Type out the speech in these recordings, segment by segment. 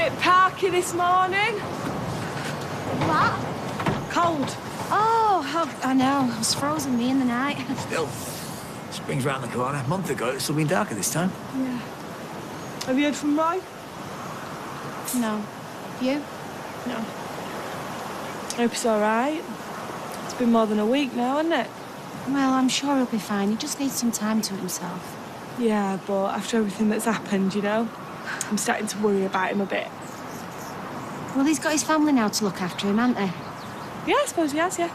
Bit parky this morning. What? Cold. Oh, I know. It was frozen me in the night. Still, spring's round the corner. A month ago, it's still been darker this time. Yeah. Have you heard from Roy? No. You? No. Hope he's all right. It's been more than a week now, hasn't it? Well, I'm sure he'll be fine. He just needs some time to himself. Yeah, but after everything that's happened, you know, I'm starting to worry about him a bit. Well, he's got his family now to look after him, hasn't he? Yeah, I suppose he has, yeah.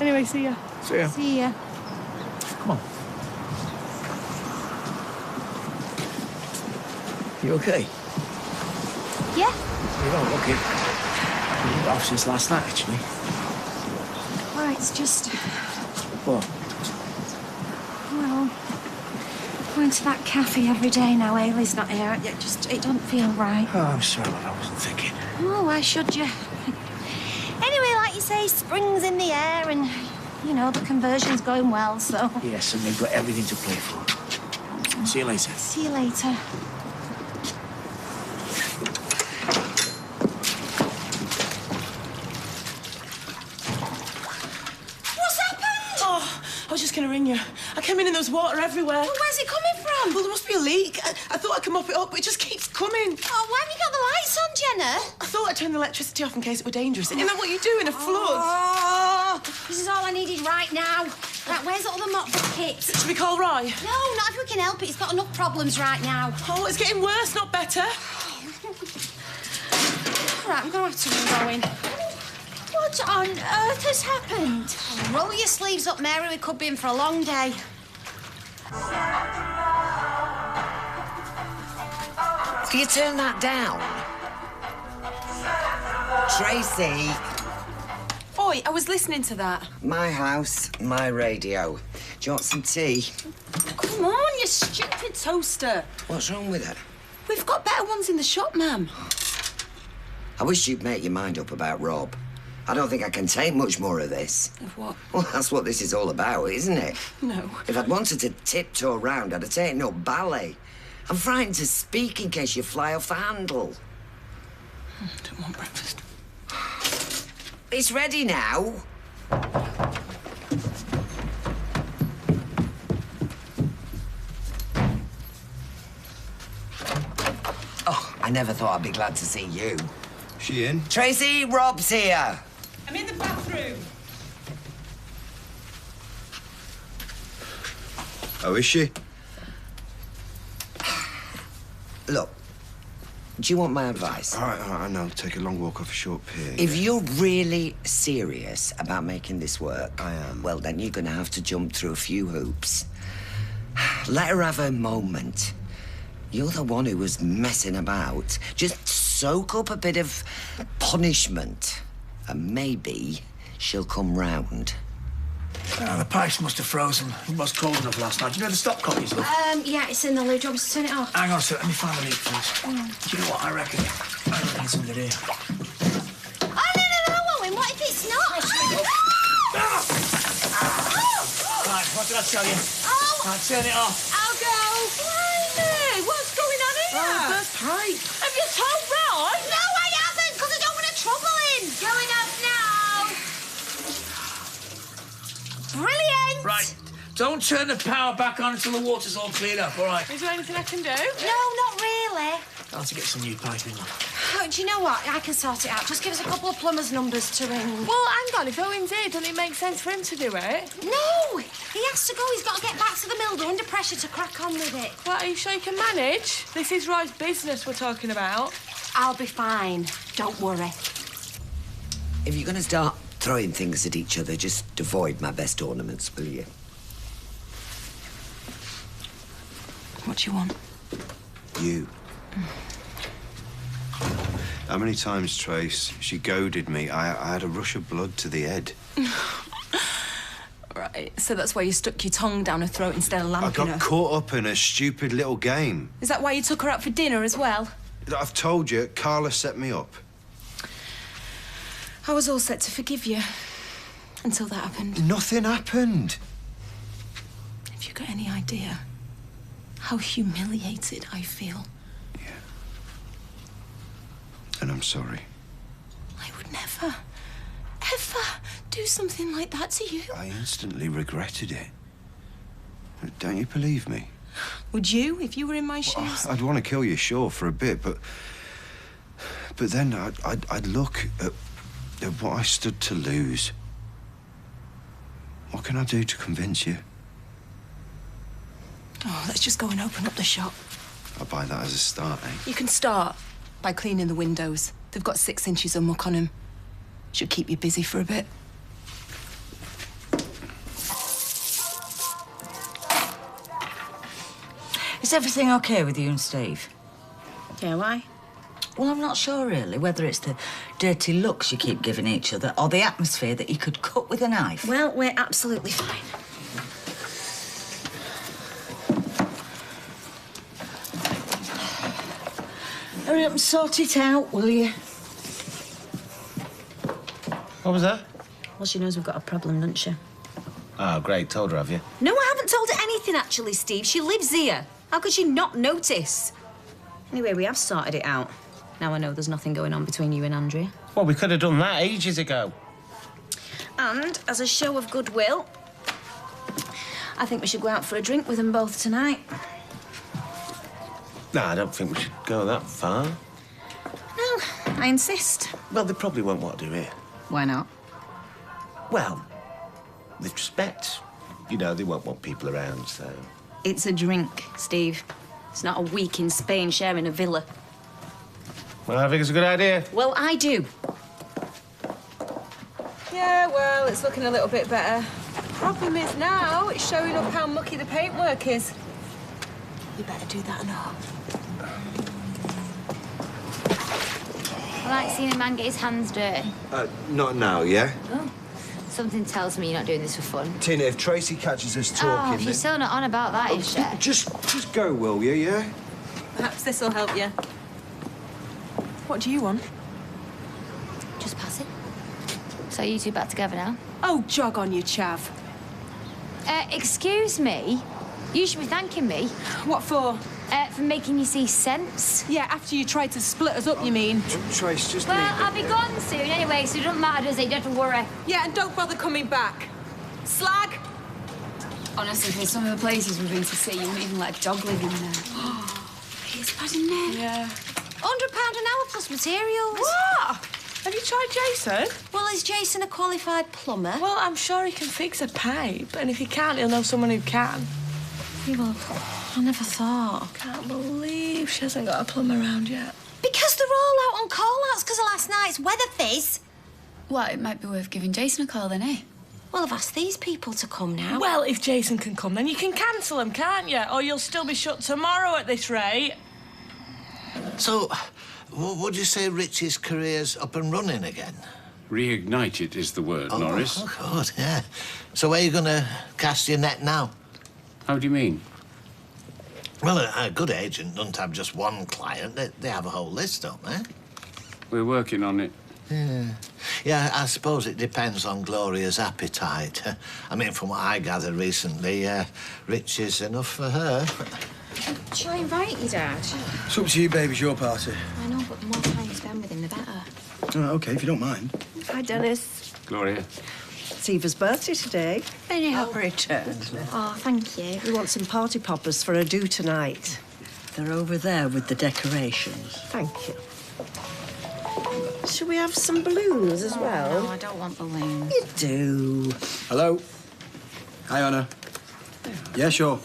Anyway, see ya. See ya. See ya. Come on. You okay? Yeah? You don't look it. You've been off since last night, actually. Well, it's just... What? Well, going to that cafe every day now. Ailey's not here. It don't feel right. Oh, I'm sorry, love. I wasn't thinking. Oh, why should you? Anyway, like you say, spring's in the air and, you know, the conversion's going well, so... Yes, and they've got everything to play for. See you later. See you later. What's happened? Oh, I was just going to ring you. I came in and there was water everywhere. Well, where's it coming from? Well, there must be a leak. I thought I could mop it up, but it just keeps coming. Oh, why have you got the lights on, Jenna? I thought I'd turn the electricity off in case it were dangerous. Isn't that what you do in a flood? Oh, this is all I needed right now. Right, where's all the mop buckets? Should we call Roy? No, not if we can help it. He's got enough problems right now. Oh, it's getting worse, not better. All right, I'm going to have to get going. What on earth has happened? Oh, roll your sleeves up, Mary. We could be in for a long day. Can you turn that down? Tracy. Oi, I was listening to that. My house, my radio. Do you want some tea? Come on, you stupid toaster. What's wrong with it? We've got better ones in the shop, ma'am. I wish you'd make your mind up about Rob. I don't think I can take much more of this. Of what? Well, that's what this is all about, isn't it? No. If I'd wanted to tiptoe round, I'd have taken up ballet. I'm frightened to speak in case you fly off the handle. Don't want breakfast. It's ready now. Oh, I never thought I'd be glad to see you. She in? Tracy, Rob's here. I'm in the bathroom. Oh, is she? Look, do you want my advice? All right, I know. Take a long walk off a short pier. If you're really serious about making this work... I am. Well, then you're going to have to jump through a few hoops. Let her have her moment. You're the one who was messing about. Just soak up a bit of punishment, and maybe she'll come round. The pipes must have frozen. It was cold enough last night. Do you know the stop copies, love? Yeah, it's in the loo. Do you want me to turn it off? Hang on a sec. Let me find the leak first. Do you know what I reckon? I reckon it's under here. Oh, no, Owen. What if it's not? Right, what did I tell you? Oh! Right, turn it off. I'll go. Blimey, what's going on here? Oh, the first pipe. Have you told Roy? No, I haven't, because I don't want to trouble him. Going up now. Brilliant. Right, don't turn the power back on until the water's all cleared up, all right? Is there anything I can do? No, not really. I'll have to get some new piping, love. Oh, do you know what? I can sort it out. Just give us a couple of plumbers' numbers to ring. Well, hang on. If Owen's here, doesn't it make sense for him to do it? No! He has to go. He's got to get back to the mill. They're under pressure to crack on with it. Well, are you sure you can manage? This is Roy's business we're talking about. I'll be fine. Don't worry. If you're going to start throwing things at each other, just avoid my best ornaments, will you? What do you want? You. How many times, Trace, she goaded me. I had a rush of blood to the head. Right, so that's why you stuck your tongue down her throat instead of I lamping her. got caught up in a stupid little game. Is that why you took her out for dinner as well? I've told you, Carla set me up. I was all set to forgive you until that happened. Nothing happened. Have you got any idea how humiliated I feel? Yeah. and I'm sorry. I would never, ever do something like that to you. I instantly regretted it. Don't you believe me? Would you, if you were in my shoes? I'd want to kill you, sure, for a bit, but then I'd look at what I stood to lose. What can I do to convince you? Oh, let's just go and open up the shop. I'll buy that as a start, eh? You can start by cleaning the windows. They've got 6 inches of muck on them. Should keep you busy for a bit. Is everything okay with you and Steve? Yeah, why? Well, I'm not sure, really, whether it's the dirty looks you keep giving each other or the atmosphere that you could cut with a knife. Well, we're absolutely fine. Hurry up and sort it out, will you? What was that? Well, she knows we've got a problem, doesn't she? Oh, great. Told her, have you? No, I haven't told her anything, actually, Steve. She lives here. How could she not notice? Anyway, we have sorted it out. Now I know there's nothing going on between you and Andrea. Well, we could have done that ages ago. And as a show of goodwill, I think we should go out for a drink with them both tonight. No, I don't think we should go that far. No, I insist. Well, they probably won't want to do it. Why not? Well, with respect. You know, they won't want people around, so... It's a drink, Steve. It's not a week in Spain sharing a villa. Well, I think it's a good idea. Well, I do. Yeah, well, it's looking a little bit better. Problem is now, it's showing up how mucky the paintwork is. We better do that now. I like seeing a man get his hands dirty. Not now, yeah? Oh. Something tells me you're not doing this for fun. Tina, if Tracy catches us Oh, talking... she's still not on about that, is she? Just go, will you, yeah? Perhaps this will help you. What do you want? Just pass it. So you two back together now? Oh, jog on, you chav. Excuse me? You should be thanking me. What for? For making you see sense. Yeah, after you tried to split us up, you mean? Trace, just Well, leave it. I'll be gone soon anyway, so it doesn't matter, does it? You don't have to worry. Yeah, and don't bother coming back. Slag! Honestly, for some of the places we've been to see, you wouldn't even let a dog live in there. It's bad, isn't it? Yeah. £100 an hour plus materials. What? Have you tried Jason? Well, is Jason a qualified plumber? Well, I'm sure he can fix a pipe, and if he can't, he'll know someone who can. Yeah, well, I never thought. Can't believe she hasn't got a plumber around yet. Because they're all out on call-outs because of last night's weather fizz. Well, it might be worth giving Jason a call then, eh? Well, I've asked these people to come now. Well, if Jason can come, then you can cancel him, can't you? Or you'll still be shut tomorrow at this rate. So, would you say Richie's career's up and running again? Reignited is the word, Norris. Oh, good, yeah. So where are you going to cast your net now? How do you mean? Well, a good agent doesn't have just one client. They have a whole list, don't they? We're working on it. Yeah, I suppose it depends on Gloria's appetite. I mean, from what I gathered recently, Rich is enough for her. Shall I invite you, Dad? It's up to you, babe. It's your party. I know, but the more time you spend with him, the better. OK, if you don't mind. Hi, Dennis. Gloria. It's Eva's birthday today. Many happy returns. Oh, thank you. We want some party poppers for a do tonight. They're over there with the decorations. Thank you. Shall we have some balloons as well? No, I don't want balloons. You do. Hello. Hi, Anna. Yeah, sure.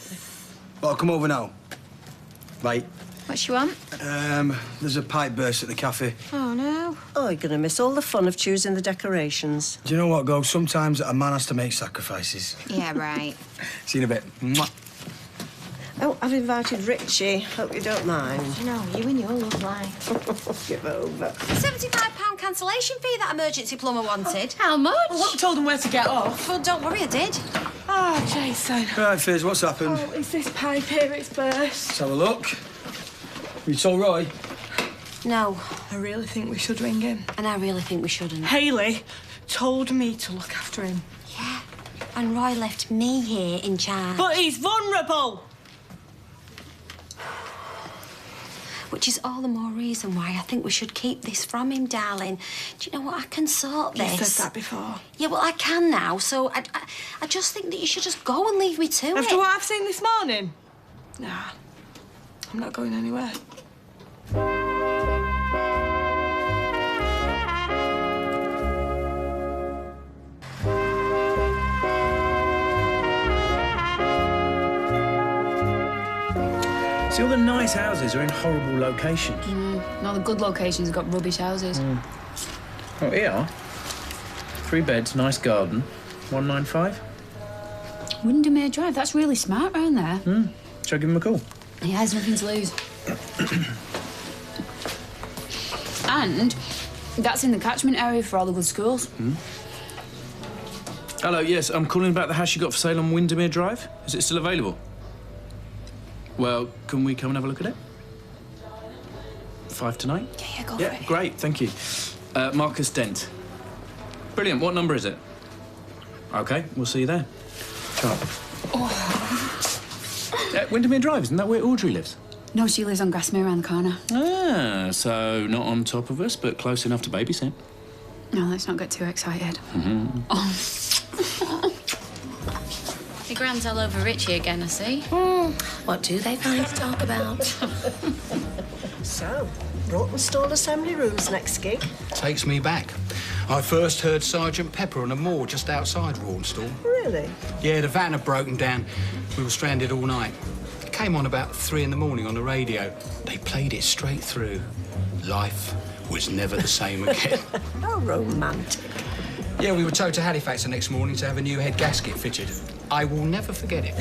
But I'll come over now. Bye. What you want? There's a pipe burst at the cafe. Oh, no. Oh, you're going to miss all the fun of choosing the decorations. Do you know what, Go? Sometimes a man has to make sacrifices. Yeah, right. See you in a bit. Mwah. Oh, I've invited Richie. Hope you don't mind. No, you and your love life. Give over. £75 cancellation fee that emergency plumber wanted. How much? Well, what told him where to get off? Well, don't worry, I did. Oh, Jason. Right, Fizz, what's happened? Oh, is this pipe here? It's burst. Let's have a look. You told Roy? No, I really think we should ring him. and I really think we shouldn't. Hayley told me to look after him. Yeah, and Roy left me here in charge. But he's vulnerable. Which is all the more reason why I think we should keep this from him, darling. Do you know what? I can sort this. You said that before. Yeah, well, I can now, so I just think that you should just go and leave me to it. After what I've seen this morning? Nah, I'm not going anywhere. See, all the nice houses are in horrible locations. And all the good locations have got rubbish houses. Oh, here. 3 beds, nice garden. 195. Windermere Drive, that's really smart round there. Shall I give him a call? He has nothing to lose. And that's in the catchment area for all the good schools. Hello, yes, I'm calling about the house you got for sale on Windermere Drive. Is it still available? Well, can we come and have a look at it? 5 tonight? Yeah, go for it. Great, thank you. Marcus Dent. Brilliant, what number is it? OK, we'll see you there. Ciao. Windermere Drive, isn't that where Audrey lives? No, she lives on Grasmere around the corner. Ah, so not on top of us, but close enough to babysit. No, let's not get too excited. Your grand's all over Richie again, I see. What do they find to talk about? So, Broughton Assembly Rooms next gig. Takes me back. I first heard Sergeant Pepper on a moor just outside Rawtenstall. Really? Yeah, the van had broken down. We were stranded all night. It came on about 3 in the morning on the radio. They played it straight through. Life was never the same again. How romantic. Yeah, we were towed to Halifax the next morning to have a new head gasket fitted. I will never forget it.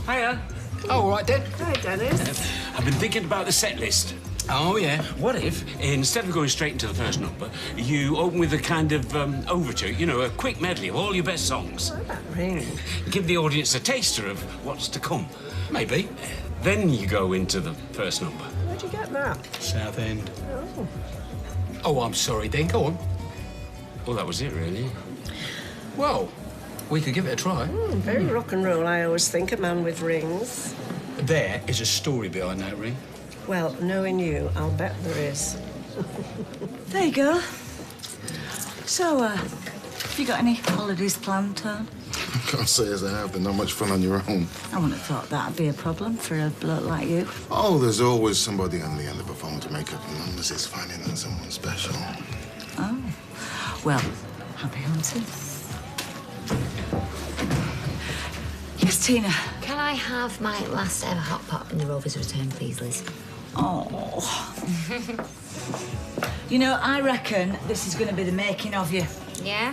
Hiya. Oh, all right, then. Hi, Dennis. I've been thinking about the set list. Oh, yeah. What if, instead of going straight into the first number, you open with a kind of overture, you know, a quick medley of all your best songs? What about Ring? Give the audience a taster of what's to come. Maybe. Then you go into the first number. Where'd you get that? Southend. Oh. Oh, I'm sorry, then. Go on. Well, that was it, really. Well, we could give it a try. Very rock and roll, I always think, a man with rings. There is a story behind that ring. Well, knowing you, I'll bet there is. There you go. So, have you got any holidays planned, Tone? Can't say as I have, but not much fun on your own. I wouldn't have thought that'd be a problem for a bloke like you. Oh, there's always somebody on the end of a phone to make up, unless it's finding on someone special. Oh. Well, happy hunting. Yes, Tina. Can I have my last ever hot pot in the Rover's return, please, Liz? Oh. You know, I reckon this is going to be the making of you. Yeah?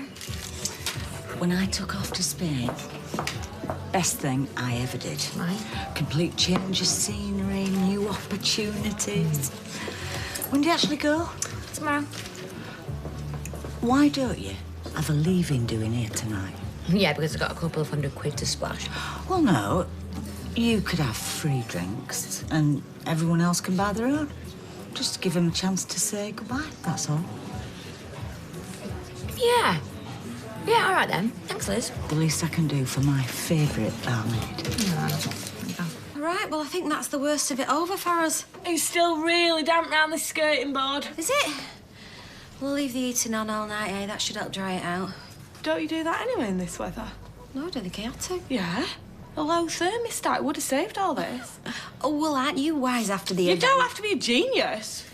When I took off to Spain, best thing I ever did. Right. Complete change of scenery, new opportunities. When do you actually go? Tomorrow. Why don't you have a leave-in doing here tonight? Yeah, because I've got a couple of £100 to splash. Well, no. You could have free drinks and everyone else can buy their own. Just to give them a chance to say goodbye, that's all. Yeah. Yeah, all right then. Thanks, Liz. The least I can do for my favourite barmaid. All right, well, I think that's the worst of it over for us. It's still really damp round the skirting board. Is it? We'll leave the heating on all night, eh? That should help dry it out. Don't you do that anyway in this weather? No, I don't think I had to. Yeah. A low thermostat would have saved all this. Oh, well, aren't you wise after the You event? don't have to be a genius.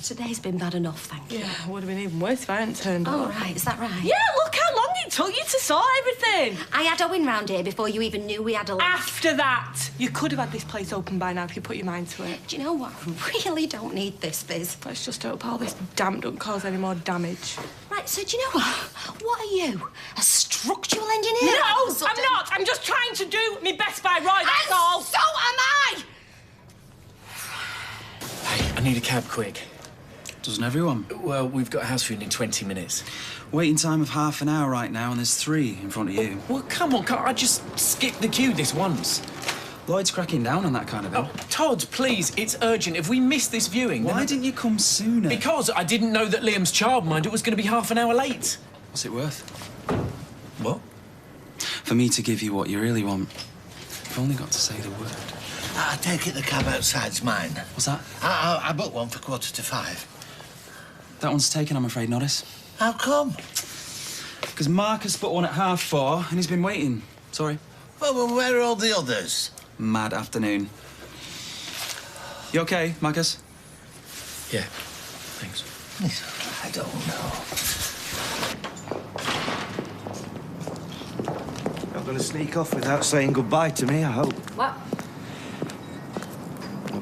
Today's been bad enough, thank you. Yeah, it would have been even worse if I hadn't turned up. Oh, right, is that right? Yeah, look how long it took you to sort everything. I had Owen round here before you even knew we had a lift. After that, you could have had this place open by now if you put your mind to it. Do you know what? I really don't need this, Biz. Let's just hope all this damp don't cause any more damage. Right, so do you know what? What are you? A structural engineer? No, I'm not. I'm just trying to do my best by Roy, that's all. So am I! Hey, I need a cab quick. Doesn't everyone? Well, we've got house food in 20 minutes. Waiting time of half an hour right now, and there's 3 in front of you. Well, come on, can't I just skip the queue this once? Lloyd's cracking down on that kind of thing. Oh, Todd, please, it's urgent. If we miss this viewing... Why didn't you come sooner? Because I didn't know that Liam's childminder was going to be half an hour late. What's it worth? What? For me to give you what you really want, you've only got to say the word. I take it the cab outside's mine. What's that? I booked one for 5:45. That one's taken, I'm afraid, Norris. How come? Because Marcus booked one at 4:30 and he's been waiting. Sorry. Well, where are all the others? Mad afternoon. You okay, Marcus? Yeah, thanks. I don't know. Not going to sneak off without saying goodbye to me, I hope. What?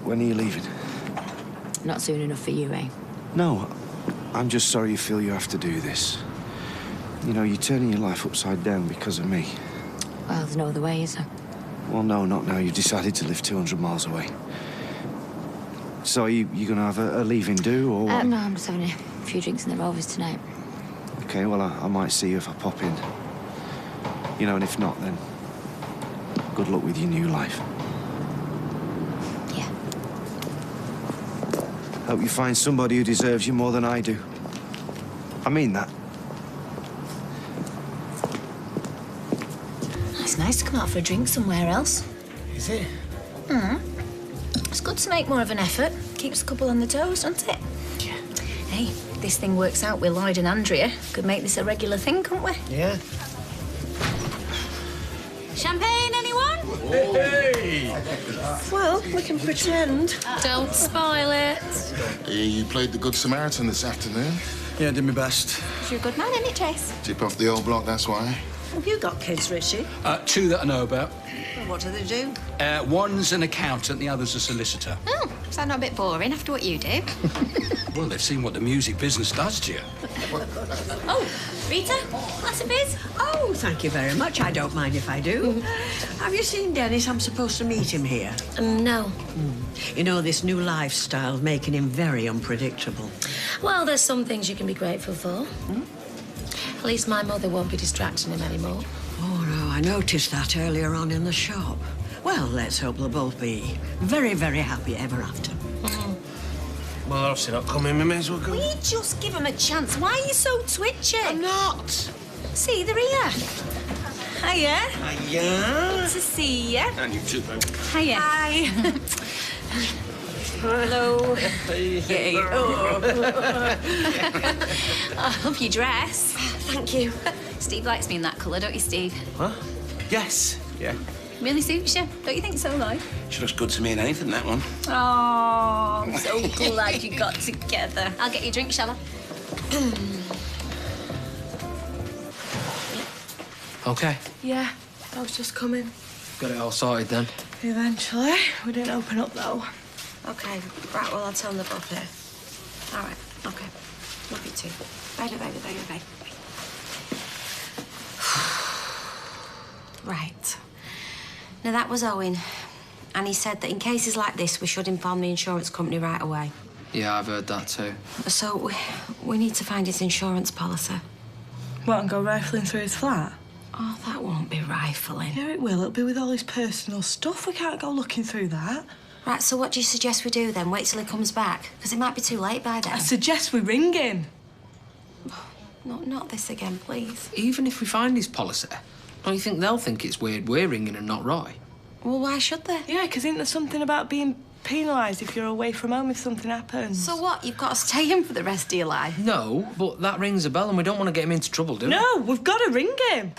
When are you leaving? Not soon enough for you, eh? No, I'm just sorry you feel you have to do this. You know, you're turning your life upside down because of me. Well, there's no other way, is there? Well, no, not now. You've decided to live 200 miles away. So you going to have a leaving do, or what? No, I'm just having a few drinks in the Rovers tonight. OK, well, I might see you if I pop in. You know, and if not, then good luck with your new life. Yeah. Hope you find somebody who deserves you more than I do. I mean that. It's nice to come out for a drink somewhere else. Is it? It's good to make more of an effort. Keeps the couple on the toes, doesn't it? Yeah. Hey, if this thing works out with Lloyd and Andrea, could make this a regular thing, couldn't we? Yeah. Champagne, anyone? Hey! Well, we can pretend. Don't spoil it. You played the Good Samaritan this afternoon. Yeah, did my best. You're a good man, isn't it, Chase? Tip off the old block, that's why. Have you got kids, Richie? 2 that I know about. Well, what do they do? One's an accountant, the other's a solicitor. Oh, is that not a bit boring after what you do? Well, they've seen what the music business does to you. Oh, Rita, glass of biz? Oh, thank you very much. I don't mind if I do. Have you seen Dennis? I'm supposed to meet him here. No. You know, this new lifestyle's making him very unpredictable. Well, there's some things you can be grateful for. At least my mother won't be distracting him anymore. Oh, no, I noticed that earlier on in the shop. Well, let's hope they'll both be very, very happy ever after. Well, obviously not coming. We may as well go. Will you just give him a chance? Why are you so twitchy? I'm not. See, they're here. Hiya. Hiya. Good to see you. And you too, babe. Hiya. Hi. Hello. Hey. Oh. I love your dress. Thank you. Steve likes me in that colour, don't you, Steve? Huh? Yes. Yeah. Really suits you. Don't you think so, Lloyd? She looks good to me in anything, that one. Oh, I'm so glad you got together. I'll get you a drink, shall I? Okay, Yeah, I was just coming. got it all sorted then. Eventually. We didn't open up, though. Okay, right, well, I'll tell them they're both here. All right, okay. Love you too. Bye, bye, bye, bye, bye. Right. Now, that was Owen. And he said that in cases like this, we should inform the insurance company right away. Yeah, I've heard that too. So, we need to find his insurance policy. What, and go rifling through his flat? Oh, that won't be rifling. Yeah, it will. It'll be with all his personal stuff. We can't go looking through that. Right, so what do you suggest we do then? Wait till he comes back? Because it might be too late by then. I suggest we ring him. No, not this again, please. Even if we find his policy, don't you think they'll think it's weird we're ringing and not Roy? Well, why should they? Yeah, because isn't there something about being penalised if you're away from home if something happens? So what? You've got to stay in for the rest of your life? No, but that rings a bell and we don't want to get him into trouble, do we? No, we've got to ring him.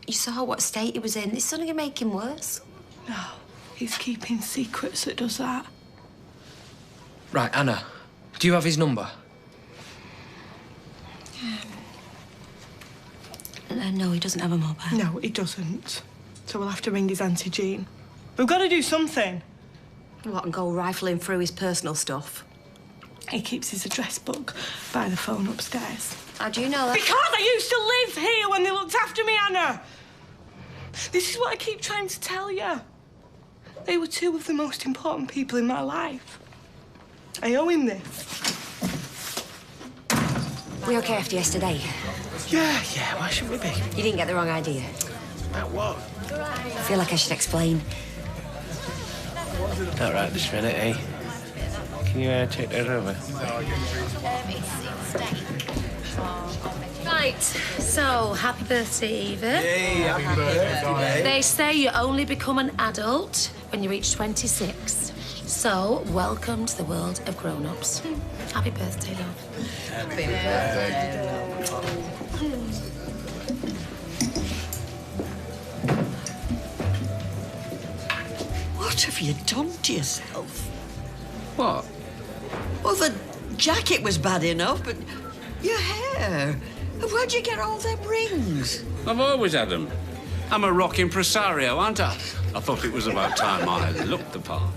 You saw what state he was in. It's only going to make him worse. No, he's keeping secrets that does that. Right, Anna, do you have his number? No, he doesn't have a mobile. No, he doesn't. So we'll have to ring his Auntie Jean. We've got to do something. What, and go rifling through his personal stuff? He keeps his address book by the phone upstairs. How do you know that? Because I used to live here when they looked after me, Anna. This is what I keep trying to tell you. They were two of the most important people in my life. I owe him this. We okay after yesterday? Yeah, why should we be? You didn't get the wrong idea. About what? I feel like I should explain. Not right this minute, eh? Can you take that over? Right, so happy birthday, Eva. Hey, happy birthday. They say you only become an adult when you reach 26. So, welcome to the world of grown-ups. Happy birthday, love. Happy birthday. What have you done to yourself? What? Well, the jacket was bad enough, but your hair. Where'd you get all them rings? I've always had them. I'm a rock impresario, aren't I? I thought it was about time I looked the part.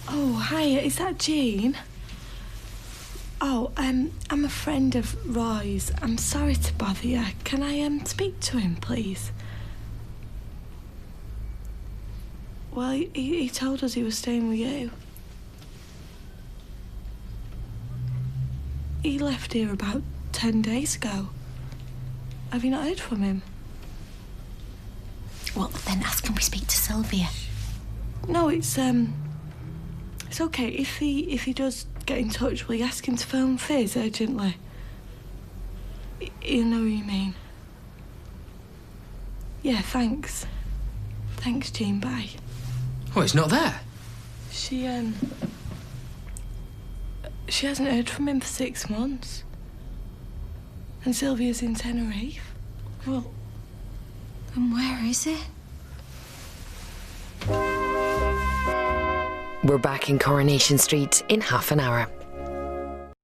Oh, hiya, is that Jean? Oh, I'm a friend of Roy's. I'm sorry to bother you. Can I speak to him, please? Well, he told us he was staying with you. He left here about 10 days ago. Have you not heard from him? Well, then ask him we speak to Sylvia. No, it's okay. If he does get in touch, will you ask him to phone Fizz urgently? You know what you mean. Yeah, thanks. Thanks, Jean. Bye. Oh, it's not there. She hasn't heard from him for 6 months. And Sylvia's in Tenerife. Well, and where is he? We're back in Coronation Street in half an hour.